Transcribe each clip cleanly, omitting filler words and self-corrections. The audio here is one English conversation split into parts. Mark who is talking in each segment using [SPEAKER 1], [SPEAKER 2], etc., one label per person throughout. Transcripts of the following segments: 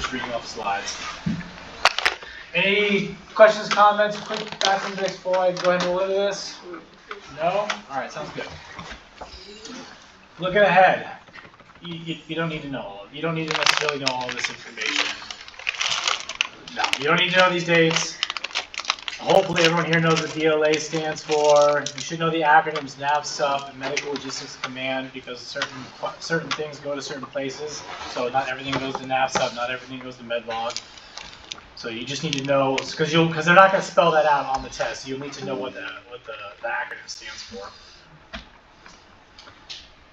[SPEAKER 1] just reading off the slides. Any questions, comments, quick facts and tricks before I go ahead and roll into this? No? All right, sounds good. Looking ahead, you don't need to know all of it. You don't need to necessarily know all of this information. No, you don't need to know these dates. Hopefully everyone here knows what DLA stands for. You should know the acronyms NAV Sub and Medical Logistics Command because certain things go to certain places. So not everything goes to NAV Sub, not everything goes to MedLog. So you just need to know, because they're not going to spell that out on the test. You'll need to know what the acronym stands for.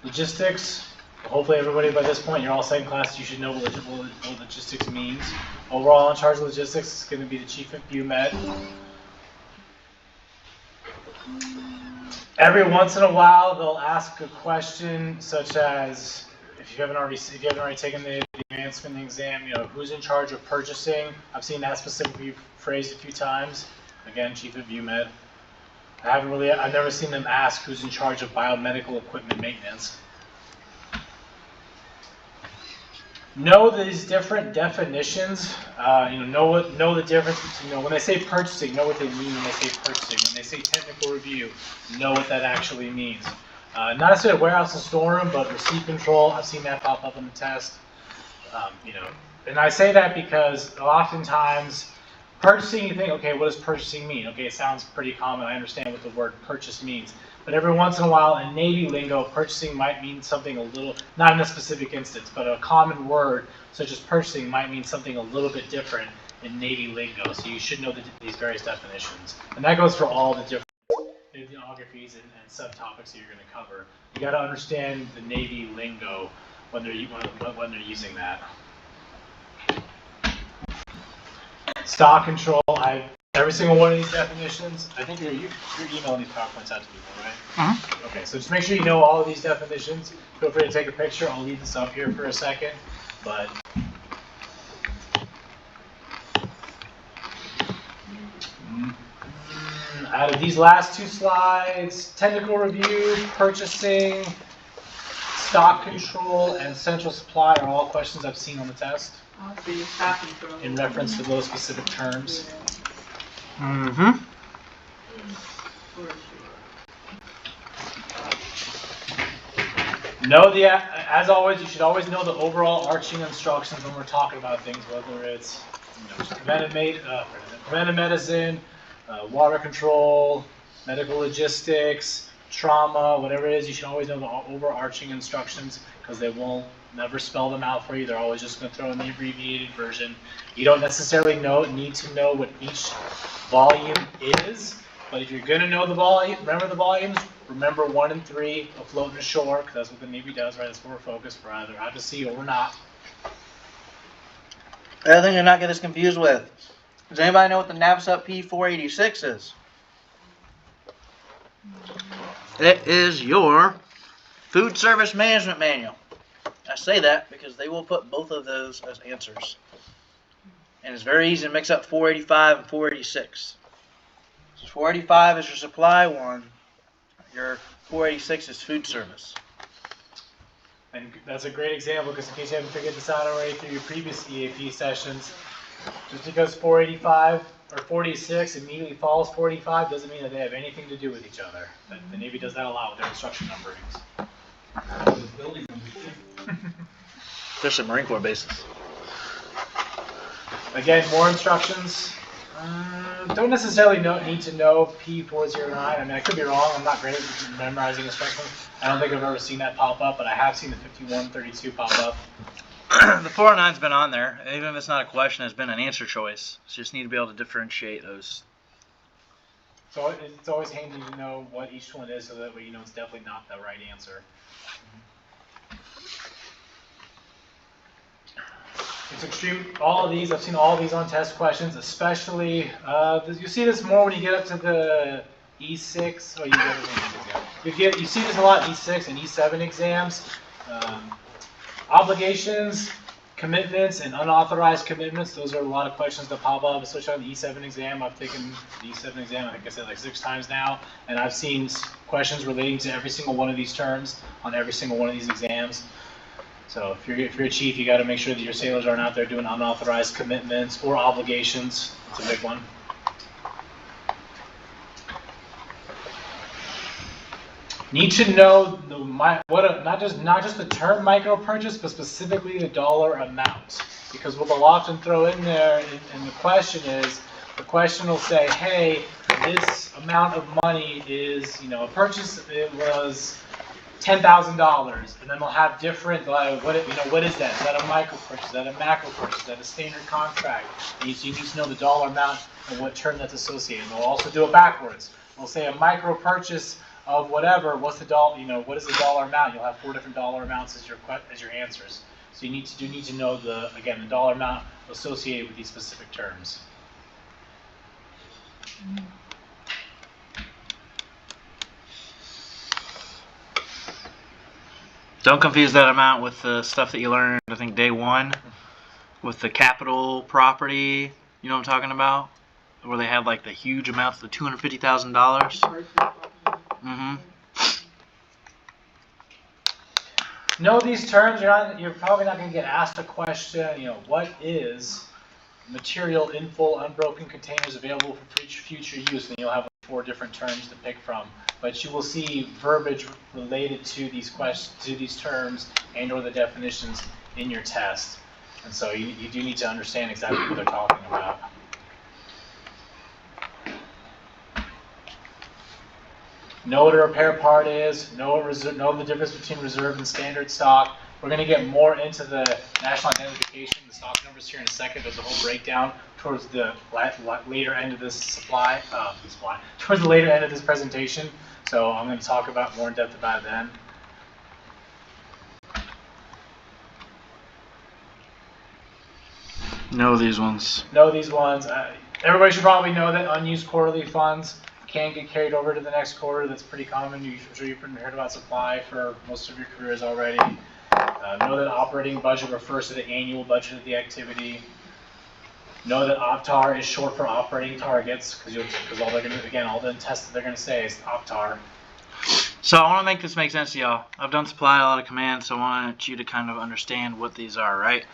[SPEAKER 1] Logistics. Hopefully everybody by this point, you're all second class, you should know what logistics means. Overall in charge of logistics is going to be the Chief of BUMed. Every once in a while they'll ask a question such as, if you haven't already taken the advancement exam, who's in charge of purchasing? I've seen that specifically phrased a few times. Again, Chief of BUMed. I've never seen them ask who's in charge of biomedical equipment maintenance. Know these different definitions. Know the difference between, when they say purchasing, know what they mean when they say purchasing. When they say technical review, know what that actually means. Not necessarily warehouse and storeroom, but receipt control. I've seen that pop up on the test. And I say that because oftentimes purchasing, you think, okay, what does purchasing mean? Okay, it sounds pretty common. I understand what the word purchase means. But every once in a while in Navy lingo, purchasing might mean something a little, not in a specific instance, but a common word such as purchasing might mean something a little bit different in Navy lingo. So you should know these various definitions. And that goes for all the different bibliographies and subtopics that you're going to cover. You got to understand the Navy lingo when they're using that. Stock control. Every single one of these definitions. I think you're emailing these PowerPoints out to people, right?
[SPEAKER 2] Uh-huh.
[SPEAKER 1] Okay, so just make sure you know all of these definitions. Feel free to take a picture. I'll leave this up here for a second, but. Out of these last two slides, technical review, purchasing, stock control, and central supply are all questions I've seen on the test in reference to those specific terms.
[SPEAKER 2] Mm-hmm.
[SPEAKER 1] As always, you should always know the overall arching instructions when we're talking about things, whether it's preventive medicine, water control, medical logistics, trauma, whatever it is. You should always know the overarching instructions because they won't never spell them out for you. They're always just going to throw in the abbreviated version. You don't necessarily need to know what each volume is, but if you're going to know the volume, remember the volumes. Remember 1 and 3, afloat and ashore, because that's what the Navy does, right? That's where we're focused for either out to sea or we're not.
[SPEAKER 2] The other thing to not get us confused with. Does anybody know what the NAVSUP P486 is? It is your food service management manual. I say that because they will put both of those as answers. And it's very easy to mix up 485 and 486. So 485 is your supply one. Your 486 is food service.
[SPEAKER 1] And that's a great example because in case you haven't figured this out already through your previous EAP sessions, just because 485 or 46 immediately follows 485 doesn't mean that they have anything to do with each other. The Navy does that a lot with their instruction numberings.
[SPEAKER 2] There's some Marine Corps bases.
[SPEAKER 1] Again, more instructions. Don't necessarily need to know P409. I mean, I could be wrong. I'm not great at memorizing instructions. I don't think I've ever seen that pop up, but I have seen the 5132 pop up.
[SPEAKER 2] The 409's been on there. Even if it's not a question, it's been an answer choice. So you just need to be able to differentiate those.
[SPEAKER 1] So it's always handy to know what each one is so that way you know it's definitely not the right answer. It's extreme. All of these, I've seen all of these on test questions, especially, you see this more when you get up to the E6, or you see this a lot in E6 and E7 exams. Obligations, commitments, and unauthorized commitments, those are a lot of questions that pop up, especially on the E7 exam. I've taken the E7 exam, I think I said like 6 times now, and I've seen questions relating to every single one of these terms on every single one of these exams. So if you're a chief, you got to make sure that your sailors aren't out there doing unauthorized commitments or obligations. It's a big one. Need to know not just the term micro purchase, but specifically the dollar amount. Because what they'll often throw in there, and the question will say, hey, this amount of money is, a purchase. It was $10,000, and then they'll have different. What is that? Is that a micro purchase? Is that a macro purchase? Is that a standard contract? So you need to know the dollar amount and what term that's associated. And they'll also do it backwards. They'll say a micro purchase of whatever. What's the dollar? What is the dollar amount? You'll have 4 different dollar amounts as your answers. So you need to know the dollar amount associated with these specific terms.
[SPEAKER 2] Don't confuse that amount with the stuff that you learned, I think, day 1, with the capital property. You know what I'm talking about? Where they have like the huge amounts, the $250,000. Mm-hmm.
[SPEAKER 1] Know these terms. You're probably not going to get asked a question. What is material in full unbroken containers available for future use? And you'll have 4 different terms to pick from. But you will see verbiage related to these terms and/or the definitions in your test. And so you do need to understand exactly what they're talking about. Know what a repair part is. Know the difference between reserve and standard stock. We're going to get more into the national identification, the stock numbers here in a second. There's a whole breakdown towards the later end of towards the later end of this presentation. So I'm going to talk about more in depth about it then.
[SPEAKER 2] Know these ones.
[SPEAKER 1] Everybody should probably know that unused quarterly funds can get carried over to the next quarter. That's pretty common. I'm sure you've heard about supply for most of your careers already. Know that operating budget refers to the annual budget of the activity. Know that OPTAR is short for operating targets, because all the tests that they're going to say is OPTAR.
[SPEAKER 2] So I want to make this make sense to y'all. I've done supply a lot of commands, so I want you to kind of understand what these are, right?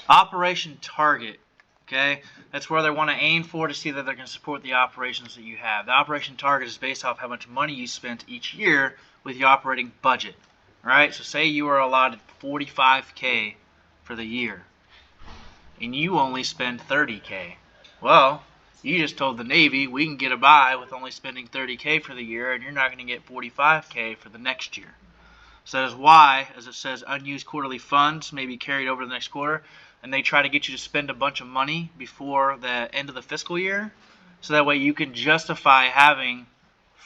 [SPEAKER 2] Operation target, okay? That's where they want to aim for to see that they're going to support the operations that you have. The operation target is based off how much money you spent each year with your operating budget, right? So say you were allotted $45K for the year, and you only spend $30K. Well, you just told the Navy we can get by with only spending $30K for the year, and you're not going to get $45K for the next year. So that is why, as it says, unused quarterly funds may be carried over to the next quarter, and they try to get you to spend a bunch of money before the end of the fiscal year, so that way you can justify having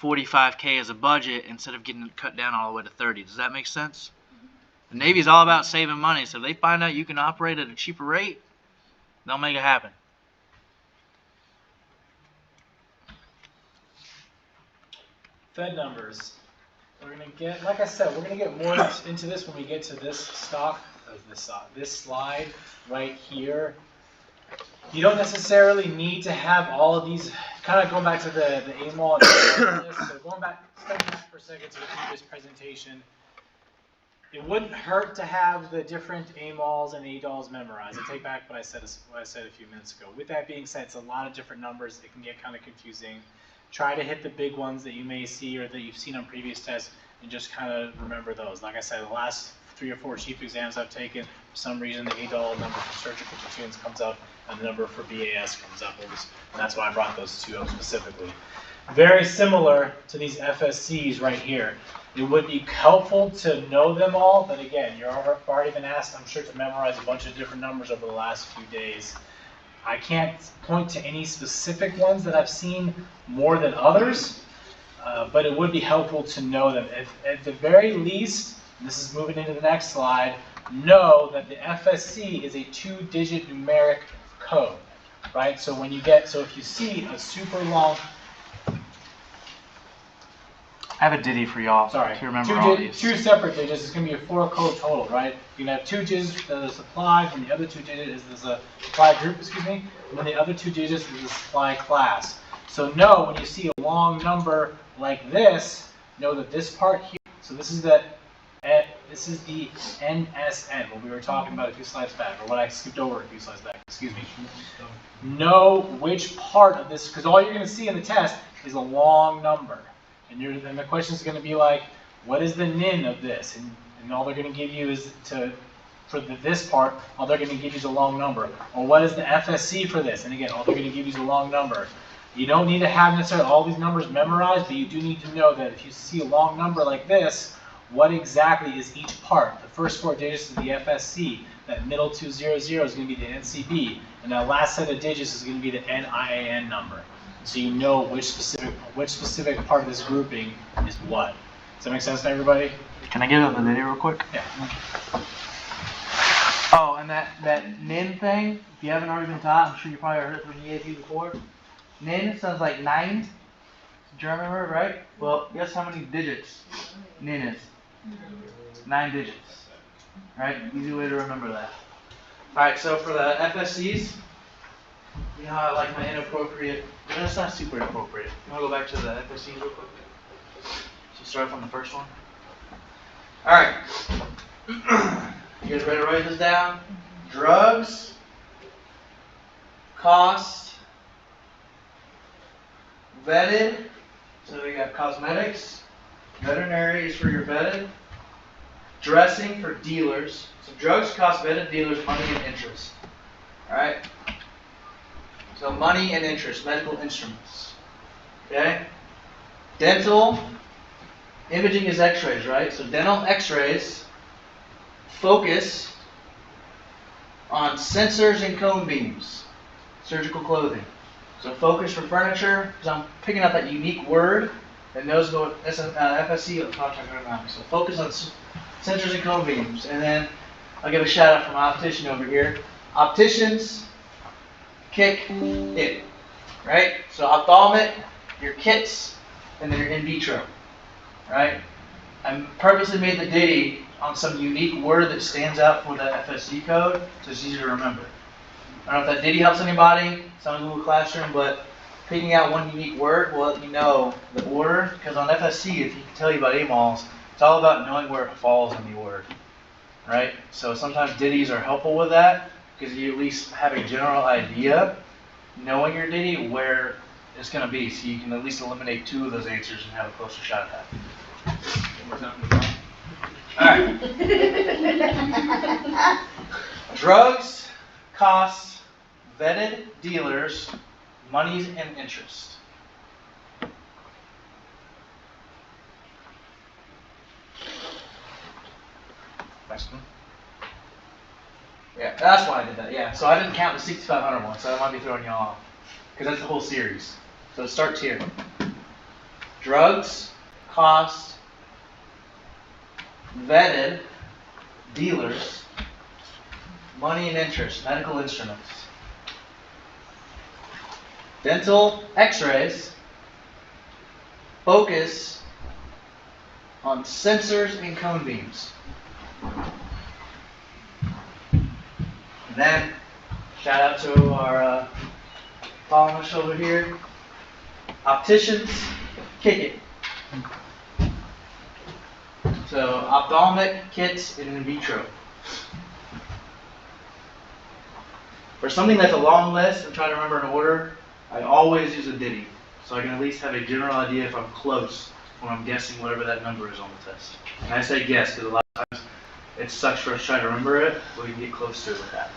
[SPEAKER 2] $45K as a budget instead of getting it cut down all the way to $30. Does that make sense? The Navy's all about saving money, so if they find out you can operate at a cheaper rate, they'll make it happen.
[SPEAKER 1] Fed numbers. We're going to get, like I said, we're going to get more into this when we get to this slide right here. You don't necessarily need to have all of these, kind of going back to the AMOL. So stepping back for a second to the previous presentation, it wouldn't hurt to have the different AMOLs and ADOLs memorized. I take back what I said a few minutes ago. With that being said, it's a lot of different numbers. It can get kind of confusing. Try to hit the big ones that you may see or that you've seen on previous tests and just kind of remember those. Like I said, the last 3 or 4 chief exams I've taken, for some reason the ADOL number for surgical platoons comes up and the number for BAS comes up. And that's why I brought those 2 up specifically. Very similar to these FSCs right here. It would be helpful to know them all, but again, you've already been asked, I'm sure, to memorize a bunch of different numbers over the last few days. I can't point to any specific ones that I've seen more than others, but it would be helpful to know them. At the very least, and this is moving into the next slide, know that the FSC is a 2-digit numeric code, right? So if you see a super long,
[SPEAKER 2] I have a ditty for y'all.
[SPEAKER 1] Sorry,
[SPEAKER 2] to remember all these.
[SPEAKER 1] 2 separate digits. It's going to be a 4-code total, right? You can have 2 digits that are supplied, and the other 2 digits is the supply group, and then the other 2 digits is the supply class. So know when you see a long number like this, know that this part here, so this is This is the NSN, what we were talking about a few slides back, or what I skipped over a few slides back, excuse me. Know which part of this, because all you're going to see in the test is a long number. And the question is going to be like, what is the NIN of this? And all they're going to give you is this part, all they're going to give you is a long number. Or what is the FSC for this? And again, all they're going to give you is a long number. You don't need to have necessarily all these numbers memorized, but you do need to know that if you see a long number like this, what exactly is each part? The first 4 digits is the FSC. That middle 200 is going to be the NCB. And that last set of digits is going to be the NIAN number. So you know which specific part of this grouping is what. Does that make sense to everybody?
[SPEAKER 2] Can I get on the video real quick?
[SPEAKER 1] Yeah.
[SPEAKER 2] Oh, and that NIN thing, if you haven't already been taught, I'm sure you probably heard it from EAP before. NIN sounds like 9, German word, right? Well, guess how many digits NIN is? 9 digits. Right? Easy way to remember that. Alright, so for the FSCs, you know how I like my inappropriate, but it's not super inappropriate. You want to go back to the FSCs real quick? So start from the first one. Alright. You guys ready to write this down? Drugs, cost, vetted, so we got cosmetics, veterinary is for your vetted, dressing for dealers, so drugs, cost, vetted, dealers, money, and interest. Alright? So money and interest, medical instruments. Okay? Dental, imaging is x-rays, right? So dental x-rays focus on sensors and cone beams, surgical clothing. So focus for furniture, because I'm picking up that unique word that knows what FSC, so focus on sensors and cone beams. And then I'll give a shout out from my optician over here. Opticians kick it, right? So ophthalmic, your kits, and then your in vitro, right? I purposely made the ditty on some unique word that stands out for the FSC code, so it's easier to remember. I don't know if that ditty helps anybody, it's on Google Classroom, but picking out one unique word will let you know the order, because on FSC, if you can tell you about AMOLs, it's all about knowing where it falls in the order, right? So sometimes ditties are helpful with that, because you at least have a general idea, knowing your ditty, where it's going to be, so you can at least eliminate 2 of those answers and have a closer shot at that. Alright. Drugs, costs, vetted dealers, monies, and interest. Next one. Yeah, that's why I did that. Yeah, so I didn't count the 6500 one, so that might be throwing you off. Because that's the whole series. So it starts here. Drugs, costs, vetted dealers, money and interest, medical instruments. Dental x-rays focus on sensors and cone beams. And then, shout out to our columnist over here. Opticians kick it. So ophthalmic, kits, and in vitro. For something that's a long list and try to remember an order, I always use a ditty. So I can at least have a general idea if I'm close when I'm guessing whatever that number is on the test. And I say guess because a lot of times it sucks for us trying to remember it, but we can get close to it with that.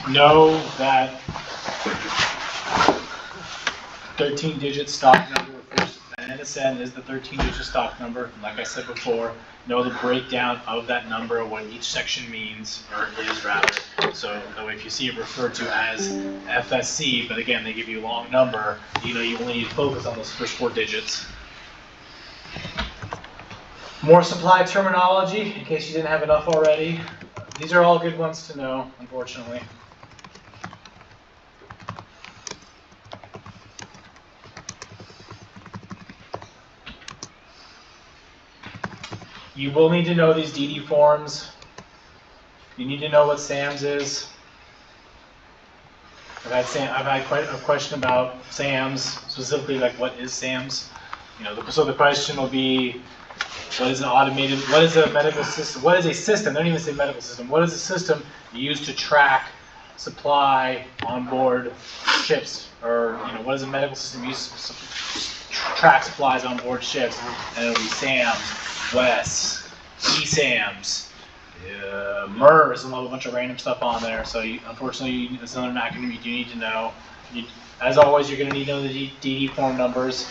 [SPEAKER 1] Know that 13-digit stock number, the NSN is the 13-digit stock number. And like I said before, know the breakdown of that number, what each section means, or is rather. So that way if you see it referred to as FSC, but again, they give you a long number, you know you only need to focus on those first 4 digits. More supply terminology, in case you didn't have enough already. These are all good ones to know, unfortunately. You will need to know these DD forms. You need to know what SAMS is. I've had quite a question about SAMS, specifically like what is SAMS. So the question will be, what is an automated, what is a medical system, what is a system, don't even say medical system, what is a system used to track supply on board ships, or, what is a medical system used to track supplies on board ships? And it'll be SAMs, WES, ESAMs, MERS, and a whole bunch of random stuff on there. So unfortunately, it's another acronym you do need to know. As always, you're going to need to know the DD form numbers.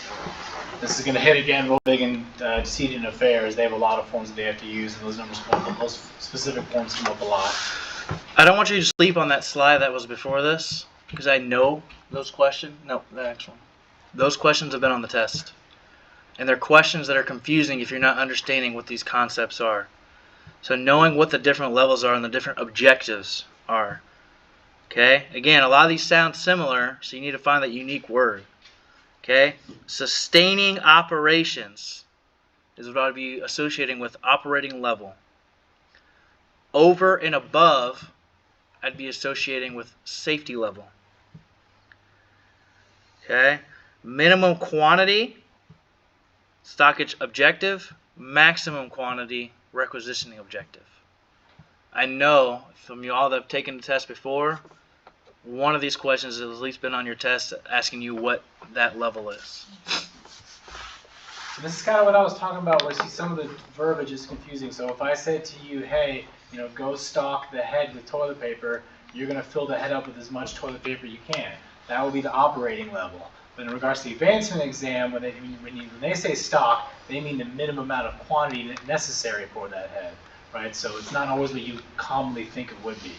[SPEAKER 1] This is going to hit again real big in Decedent and Affairs. They have a lot of forms that they have to use, and those specific forms come up a lot.
[SPEAKER 2] I don't want you to sleep on that slide that was before this, because I know those questions. No, the next one. Those questions have been on the test. And they're questions that are confusing if you're not understanding what these concepts are. So knowing what the different levels are and the different objectives are. Okay? Again, a lot of these sound similar, so you need to find that unique word. Okay? Sustaining operations is what I'd be associating with operating level. Over and above, I'd be associating with safety level. Okay? Minimum quantity, stockage objective, maximum quantity, requisitioning objective. I know from you all that have taken the test before, one of these questions has at least been on your test asking you what that level is.
[SPEAKER 1] So this is kind of what I was talking about, where see some of the verbiage is confusing. So if I said to you, hey, go stock the head with toilet paper, you're going to fill the head up with as much toilet paper you can. That will be the operating level. But in regards to the advancement exam, when they say stock, they mean the minimum amount of quantity necessary for that head, right? So it's not always what you commonly think it would be.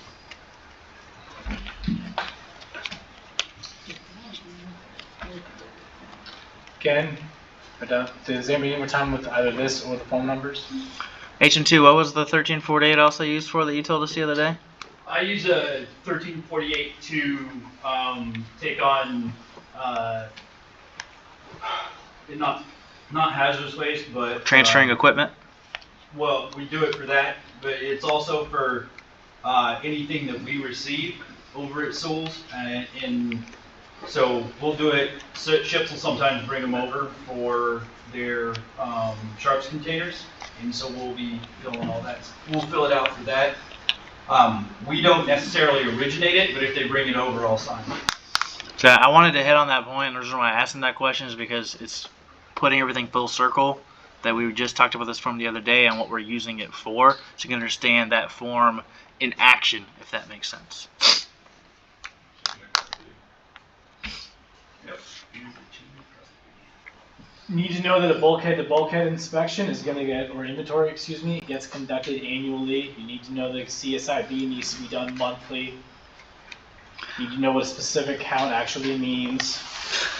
[SPEAKER 1] Again, does anybody need more time with either this or the phone numbers?
[SPEAKER 2] HM2, what was the 1348 also used for that you told us the other day?
[SPEAKER 3] I use a 1348 to take on not hazardous waste, but
[SPEAKER 2] transferring equipment.
[SPEAKER 3] Well, we do it for that, but it's also for anything that we receive over at Sewell's, and so we'll do it. So ships will sometimes bring them over for their sharps containers, and so we'll be filling all that. We'll fill it out for that. We don't necessarily originate it, but if they bring it over, I'll sign it.
[SPEAKER 2] So I wanted to hit on that point, and the reason why I asked them that question is because it's putting everything full circle that we just talked about this from the other day and what we're using it for, so you can understand that form in action, if that makes sense.
[SPEAKER 1] You need to know that a bulkhead inspection is going to get, or inventory, gets conducted annually. You need to know that CSIB needs to be done monthly. You need to know what a specific count actually means.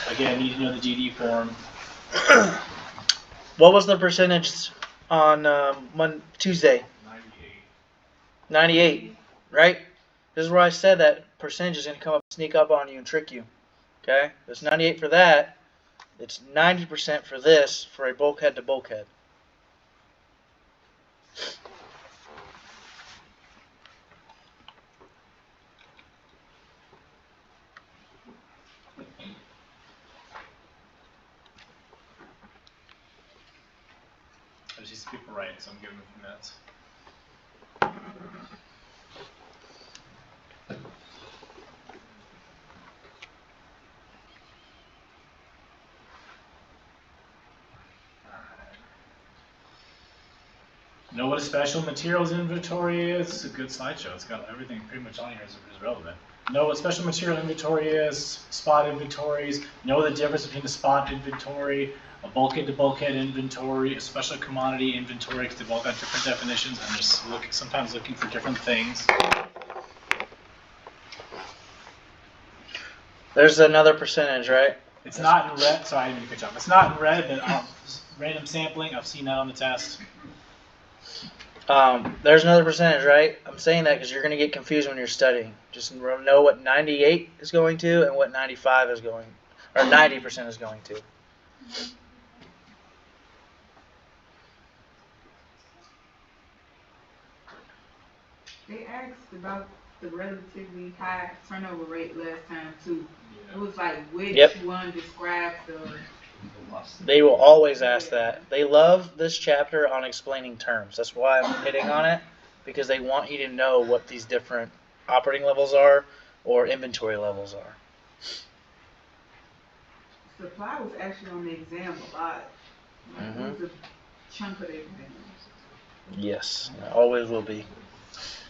[SPEAKER 1] Again, you need to know the GD form.
[SPEAKER 2] What was the percentage on Tuesday? 98, right? This is where I said that percentage is going to come up, sneak up on you and trick you. Okay? It's 98 for that. It's 90% for this, for a bulkhead to bulkhead.
[SPEAKER 1] I just see people writing, so I'm giving them a few minutes. Know what a special materials inventory is? It's a good slideshow. It's got everything pretty much on here is relevant. Know what special material inventory is, spot inventories, know the difference between a spot inventory, a bulkhead to bulkhead inventory, a special commodity inventory, because they've all got different definitions and they're sometimes looking for different things.
[SPEAKER 2] There's another percentage, right?
[SPEAKER 1] It's not in red, sorry, I didn't mean to cut you off. It's not in red, but random sampling, I've seen that on the test.
[SPEAKER 2] There's another percentage, right? I'm saying that because you're going to get confused when you're studying. Just know what 98 is going to and what 95 is going, or 90% is going to.
[SPEAKER 4] They asked about the relatively high turnover rate last time too. It was like which one describes the
[SPEAKER 2] They will always ask that. They love this chapter on explaining terms. That's why I'm hitting on it, because they want you to know what these different operating levels are or inventory levels are.
[SPEAKER 4] Supply was actually on the exam a lot. Like,
[SPEAKER 2] Mhm.
[SPEAKER 4] it was a chunk of the exam.
[SPEAKER 2] Yes, it always will be.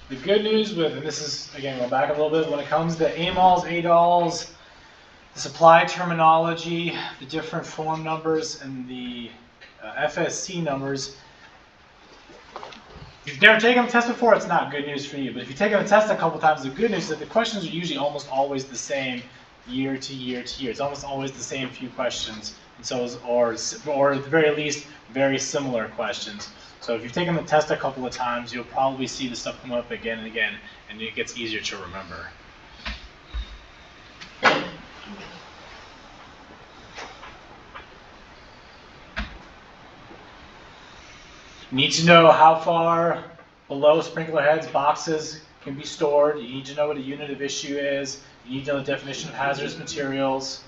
[SPEAKER 1] The good news with, and this is, again, going back a little bit, when it comes to AMOLs, ADOLs, the supply terminology, the different form numbers, and the FSC numbers, if you've never taken the test before, it's not good news for you. But if you've taken the test a couple times, the good news is that the questions are usually almost always the same year to year to year. It's almost always the same few questions, and so or at the very least, very similar questions. So if you've taken the test a couple of times, you'll probably see the stuff come up again and again, and it gets easier to remember. You need to know how far below sprinkler heads boxes can be stored. You need to know what a unit of issue is. You need to know the definition of hazardous materials.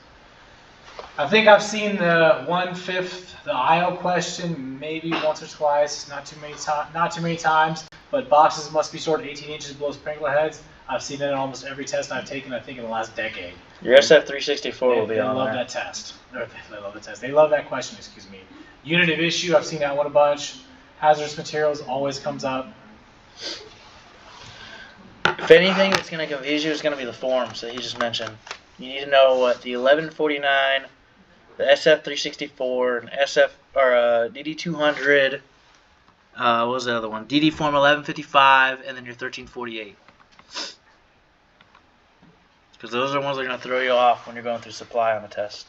[SPEAKER 1] I think I've seen the 1/5, the IO question, maybe once or twice, not too many times. But boxes must be stored 18 inches below sprinkler heads. I've seen that in almost every test I've taken, I think, in the last decade.
[SPEAKER 2] Your SF364 will be
[SPEAKER 1] They
[SPEAKER 2] on
[SPEAKER 1] love
[SPEAKER 2] there.
[SPEAKER 1] that test. They love the test. They love that question, excuse me. Unit of issue, I've seen that one a bunch. Hazardous materials always comes up.
[SPEAKER 2] If anything that's going to confuse you is going to be the forms that he just mentioned. You need to know what the 1149, the SF364, and DD200. What was the other one? DD form 1155, and then your 1348. Because those are the ones that are going to throw you off when you're going through supply on the test.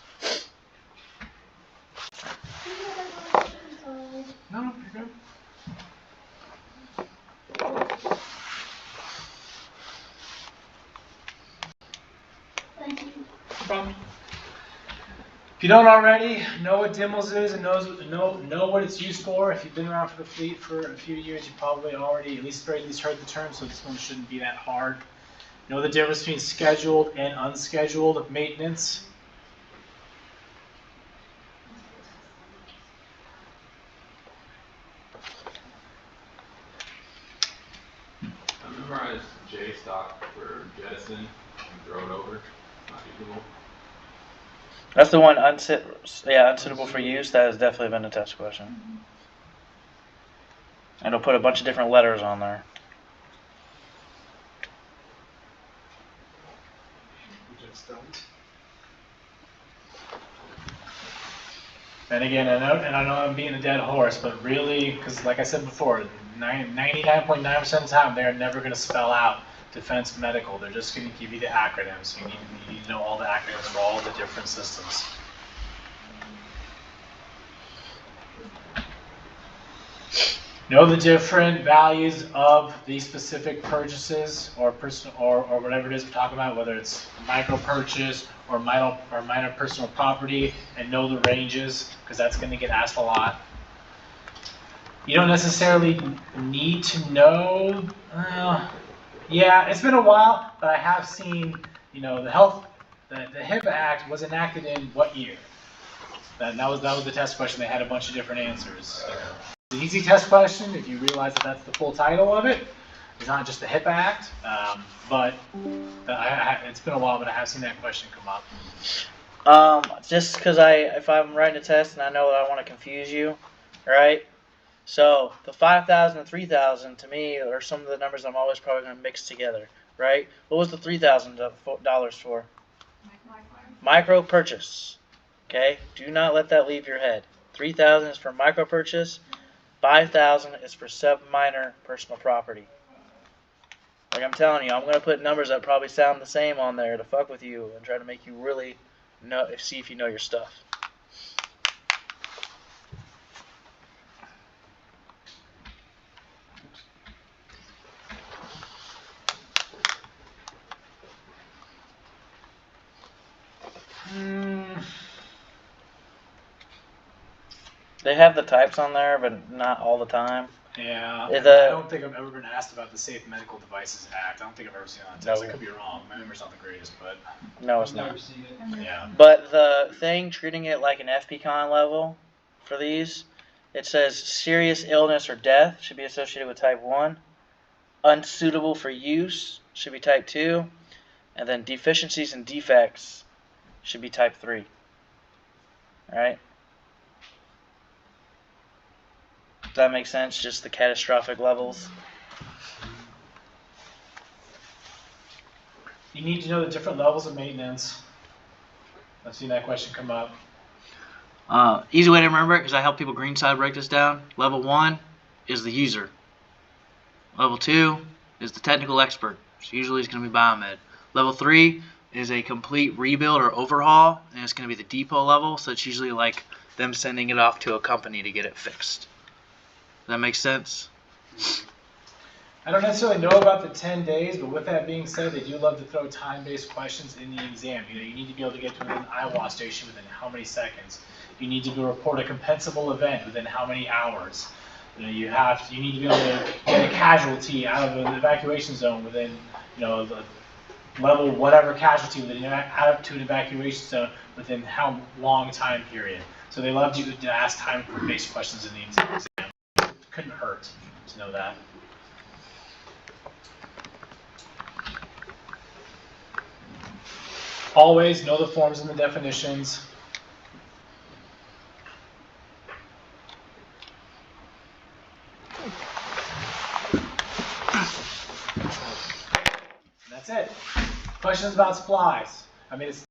[SPEAKER 1] No, you're good.
[SPEAKER 5] Thank you.
[SPEAKER 1] No problem. If you don't already, know what DIMLs is and know what it's used for. If you've been around for the fleet for a few years, you probably already at least heard the term, so this one shouldn't be that hard. Know the difference between scheduled and unscheduled maintenance.
[SPEAKER 6] I memorized J stock for jettison and throw it over. Not usable.
[SPEAKER 2] That's the one unsuitable for use. That has definitely been a test question. And it'll put a bunch of different letters on there.
[SPEAKER 1] And again, I know I'm being a dead horse, but really, because like I said before, 99.9% of the time, they're never going to spell out defense medical. They're just going to give you the acronyms. So you need to know all the acronyms for all the different systems. Know the different values of the specific purchases or whatever it is we're talking about, whether it's micro purchase or minor personal property, and know the ranges, because that's going to get asked a lot. You don't necessarily need to know. Yeah, it's been a while, but I have seen, the HIPAA Act was enacted in what year? That was the test question. They had a bunch of different answers. It's an easy test question if you realize that that's the full title of it. It's not just the HIPAA Act, but it's been a while, but I have seen that question come up.
[SPEAKER 2] Just because if I'm writing a test and I know that I want to confuse you, right? So the 5,000 and 3,000 to me are some of the numbers I'm always probably going to mix together, right? What was the $3,000 for? Micro purchase. Okay, do not let that leave your head. 3,000 is for micro purchase. 5,000 is for sub-minor personal property. Like I'm telling you, I'm going to put numbers that probably sound the same on there to fuck with you and try to make you really see if you know your stuff. They have the types on there, but not all the time.
[SPEAKER 1] Yeah,
[SPEAKER 2] The-
[SPEAKER 1] I don't think I've ever been asked about the Safe Medical Devices Act. I don't think I've ever seen it on text.
[SPEAKER 2] No.
[SPEAKER 1] I could be wrong. My memory's not the greatest, but
[SPEAKER 2] No, it's
[SPEAKER 3] I've
[SPEAKER 2] not.
[SPEAKER 3] never seen it.
[SPEAKER 1] yeah.
[SPEAKER 2] But the thing, treating it like an FPCon level for these, it says serious illness or death should be associated with type 1. Unsuitable for use should be type 2. And then deficiencies and defects should be type 3. Alright? Does that make sense? Just the catastrophic levels.
[SPEAKER 1] You need to know the different levels of maintenance. I've seen that question come up.
[SPEAKER 2] Easy way to remember it, because I help people greenside break this down. Level 1 is the user. Level 2 is the technical expert. So usually it's going to be biomed. Level 3 is a complete rebuild or overhaul, and it's going to be the depot level. So it's usually like them sending it off to a company to get it fixed. Does that make sense?
[SPEAKER 1] I don't necessarily know about the 10 days, but with that being said, they do love to throw time-based questions in the exam. You need to be able to get to an IWA station within how many seconds. You need to report a compensable event within how many hours. You need to be able to get a casualty out of an evacuation zone within, the level whatever casualty out to an evacuation zone within how long time period. So they love to ask time-based questions in the exam. Couldn't hurt to know that. Always know the forms and the definitions. And that's it. Questions about supplies. I mean, it's